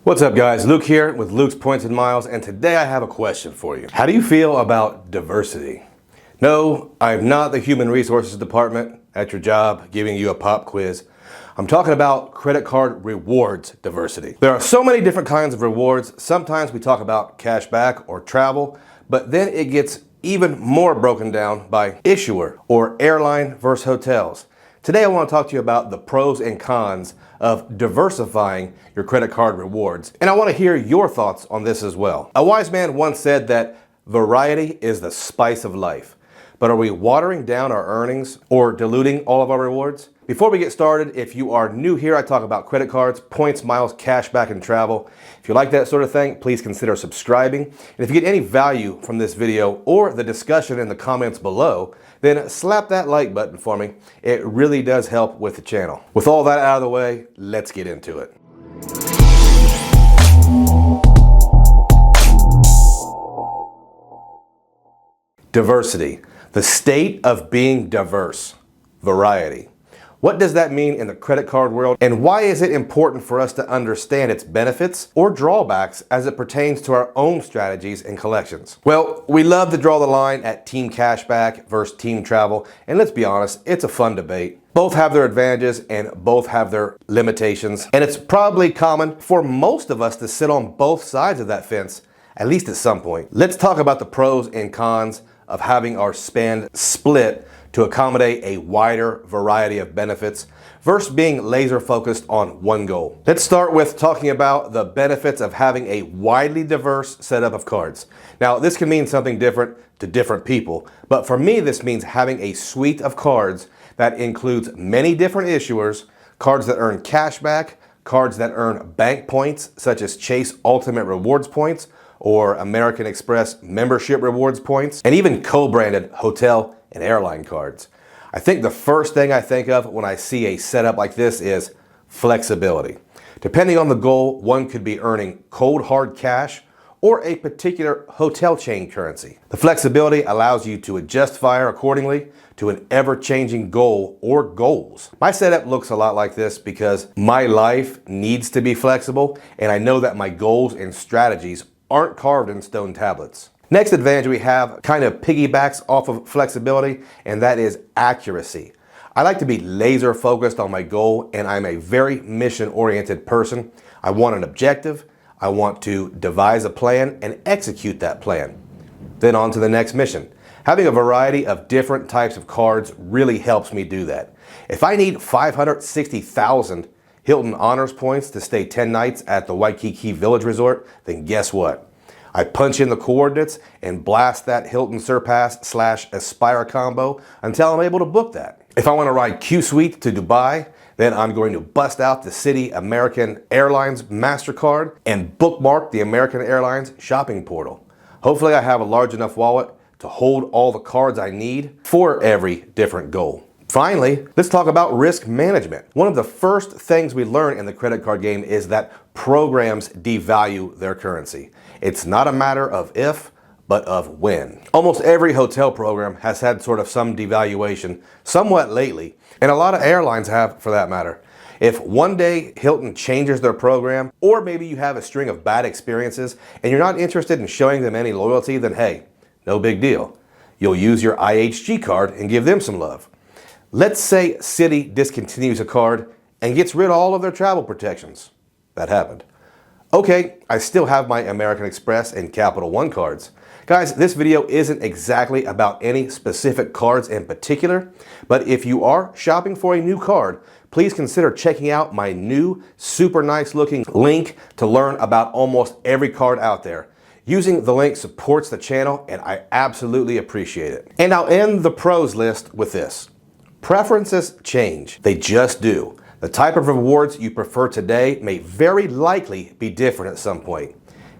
What's up guys, Luke here with Luke's Points and Miles, and today I have a question for you. How do you feel about diversity? No, I'm not the human resources department at your job giving you a pop quiz. I'm talking about credit card rewards diversity. There are so many different kinds of rewards. Sometimes we talk about cash back or travel, but then it gets even more broken down by issuer or airline versus hotels. Today I want to talk to you about the pros and cons of diversifying your credit card rewards. And I want to hear your thoughts on this as well. A wise man once said that variety is the spice of life. But are we watering down our earnings or diluting all of our rewards? Before we get started, if you are new here, I talk about credit cards, points, miles, cash back, and travel. If you like that sort of thing, please consider subscribing. And if you get any value from this video or the discussion in the comments below, then slap that like button for me. It really does help with the channel. With all that out of the way, let's get into it. Diversity, the state of being diverse, variety. What does that mean in the credit card world, and why is it important for us to understand its benefits or drawbacks as it pertains to our own strategies and collections? Well, we love to draw the line at team cashback versus team travel, and let's be honest, it's a fun debate. Both have their advantages and both have their limitations, and it's probably common for most of us to sit on both sides of that fence, at least at some point. Let's talk about the pros and cons of having our spend split to accommodate a wider variety of benefits versus being laser focused on one goal. Let's start with talking about the benefits of having a widely diverse setup of cards. Now, this can mean something different to different people, but for me, this means having a suite of cards that includes many different issuers, cards that earn cash back, cards that earn bank points, such as Chase Ultimate Rewards points or American Express membership rewards points, and even co-branded hotel and airline cards. I think the first thing I think of when I see a setup like this is flexibility. Depending on the goal, one could be earning cold hard cash or a particular hotel chain currency. The flexibility allows you to adjust fire accordingly to an ever-changing goal or goals. My setup looks a lot like this because my life needs to be flexible, and I know that my goals and strategies aren't carved in stone tablets. Next advantage we have kind of piggybacks off of flexibility, and that is accuracy. I like to be laser focused on my goal, and I'm a very mission-oriented person. I want an objective, I want to devise a plan and execute that plan. Then on to the next mission. Having a variety of different types of cards really helps me do that. If I need 560,000 Hilton Honors points to stay 10 nights at the Waikiki Village Resort, then guess what? I punch in the coordinates and blast that Hilton Surpass / Aspire combo until I'm able to book that. If I want to ride Q Suite to Dubai, then I'm going to bust out the Citi American Airlines MasterCard and bookmark the American Airlines shopping portal. Hopefully I have a large enough wallet to hold all the cards I need for every different goal. Finally, let's talk about risk management. One of the first things we learn in the credit card game is that programs devalue their currency. It's not a matter of if, but of when. Almost every hotel program has had sort of some devaluation somewhat lately, and a lot of airlines have for that matter. If one day Hilton changes their program, or maybe you have a string of bad experiences and you're not interested in showing them any loyalty, then hey, no big deal. You'll use your IHG card and give them some love. Let's say Citi discontinues a card and gets rid of all of their travel protections. That happened. Okay, I still have my American Express and Capital One cards. Guys, this video isn't exactly about any specific cards in particular, but if you are shopping for a new card, please consider checking out my new super nice looking link to learn about almost every card out there. Using the link supports the channel, and I absolutely appreciate it. And I'll end the pros list with this. Preferences change. They just do. The type of rewards you prefer today may very likely be different at some point.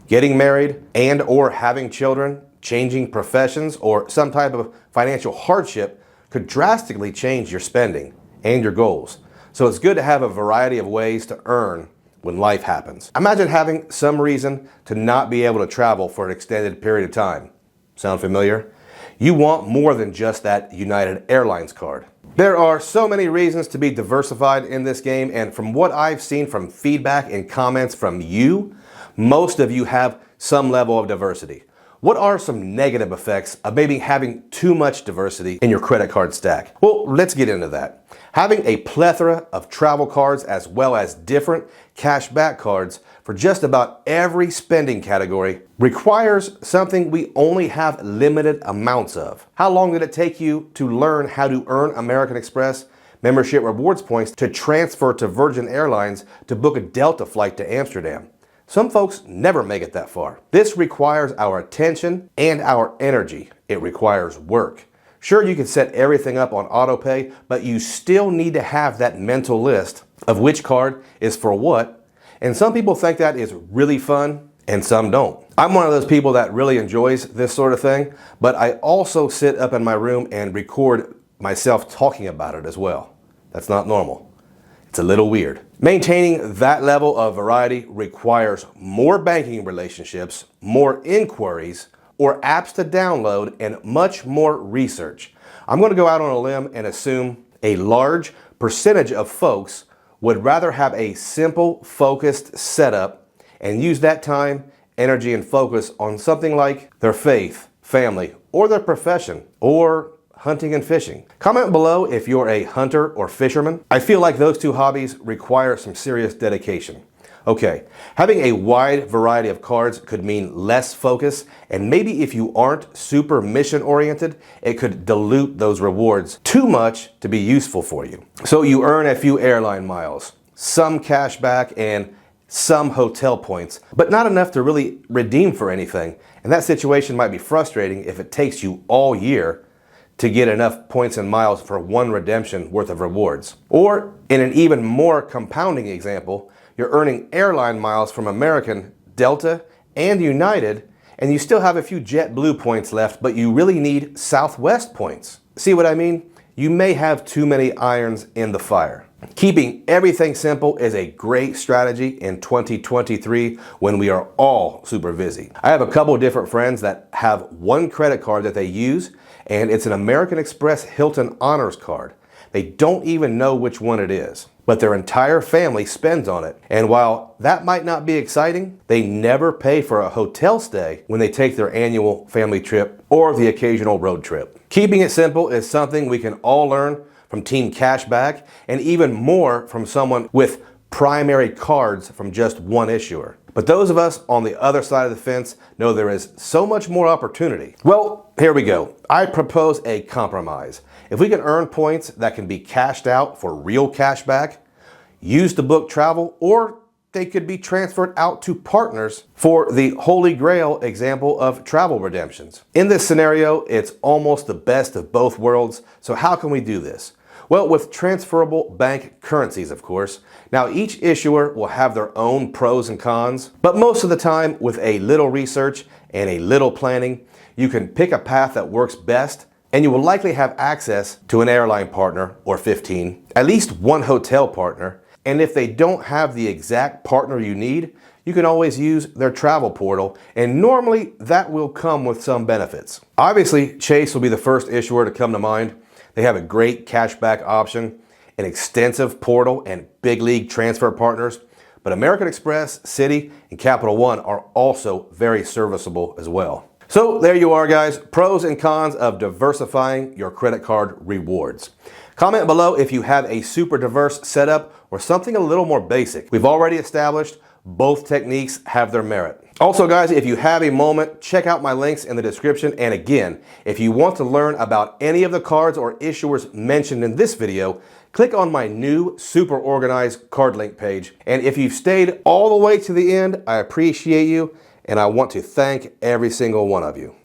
Getting married and or having children, changing professions, or some type of financial hardship could drastically change your spending and your goals. So it's good to have a variety of ways to earn when life happens. Imagine having some reason to not be able to travel for an extended period of time. Sound familiar? You want more than just that United Airlines card. There are so many reasons to be diversified in this game, and from what I've seen from feedback and comments from you, most of you have some level of diversity. What are some negative effects of maybe having too much diversity in your credit card stack? Well, let's get into that. Having a plethora of travel cards as well as different cash back cards for just about every spending category requires something we only have limited amounts of. How long did it take you to learn how to earn American Express membership rewards points to transfer to Virgin Airlines to book a Delta flight to Amsterdam? Some folks never make it that far. This requires our attention and our energy. It requires work. Sure, you can set everything up on auto pay, but you still need to have that mental list of which card is for what. And some people think that is really fun and some don't. I'm one of those people that really enjoys this sort of thing, but I also sit up in my room and record myself talking about it as well. That's not normal. It's a little weird. Maintaining that level of variety requires more banking relationships, more inquiries, or apps to download, and much more research. I'm going to go out on a limb and assume a large percentage of folks would rather have a simple, focused setup and use that time, energy, and focus on something like their faith, family, or their profession, or hunting and fishing. Comment below if you're a hunter or fisherman. I feel like those two hobbies require some serious dedication. Okay, having a wide variety of cards could mean less focus, and maybe if you aren't super mission oriented, it could dilute those rewards too much to be useful for you. So you earn a few airline miles, some cash back, and some hotel points, but not enough to really redeem for anything. And that situation might be frustrating if it takes you all year to get enough points and miles for one redemption worth of rewards. Or in an even more compounding example, you're earning airline miles from American, Delta, and United, and you still have a few JetBlue points left, but you really need Southwest points. See what I mean? You may have too many irons in the fire. Keeping everything simple is a great strategy in 2023 when we are all super busy. I have a couple of different friends that have one credit card that they use, and it's an American Express Hilton Honors card. They don't even know which one it is, but their entire family spends on it. And while that might not be exciting, they never pay for a hotel stay when they take their annual family trip or the occasional road trip. Keeping it simple is something we can all learn from Team Cashback, and even more from someone with primary cards from just one issuer. But those of us on the other side of the fence know there is so much more opportunity. Well, here we go. I propose a compromise. If we can earn points that can be cashed out for real cash back, used to book travel, or they could be transferred out to partners for the holy grail example of travel redemptions. In this scenario, it's almost the best of both worlds. So how can we do this? Well, with transferable bank currencies, of course. Now, each issuer will have their own pros and cons, but most of the time, with a little research and a little planning, you can pick a path that works best, and you will likely have access to an airline partner or 15, at least one hotel partner, and if they don't have the exact partner you need, you can always use their travel portal, and normally that will come with some benefits. Obviously, Chase will be the first issuer to come to mind. They have a great cashback option, an extensive portal, and big league transfer partners. But American Express, Citi, and Capital One are also very serviceable as well. So there you are, guys. Pros and cons of diversifying your credit card rewards. Comment below if you have a super diverse setup or something a little more basic. We've already established both techniques have their merit. Also, guys, if you have a moment, check out my links in the description. And again, if you want to learn about any of the cards or issuers mentioned in this video, click on my new super organized card link page. And if you've stayed all the way to the end, I appreciate you, and I want to thank every single one of you.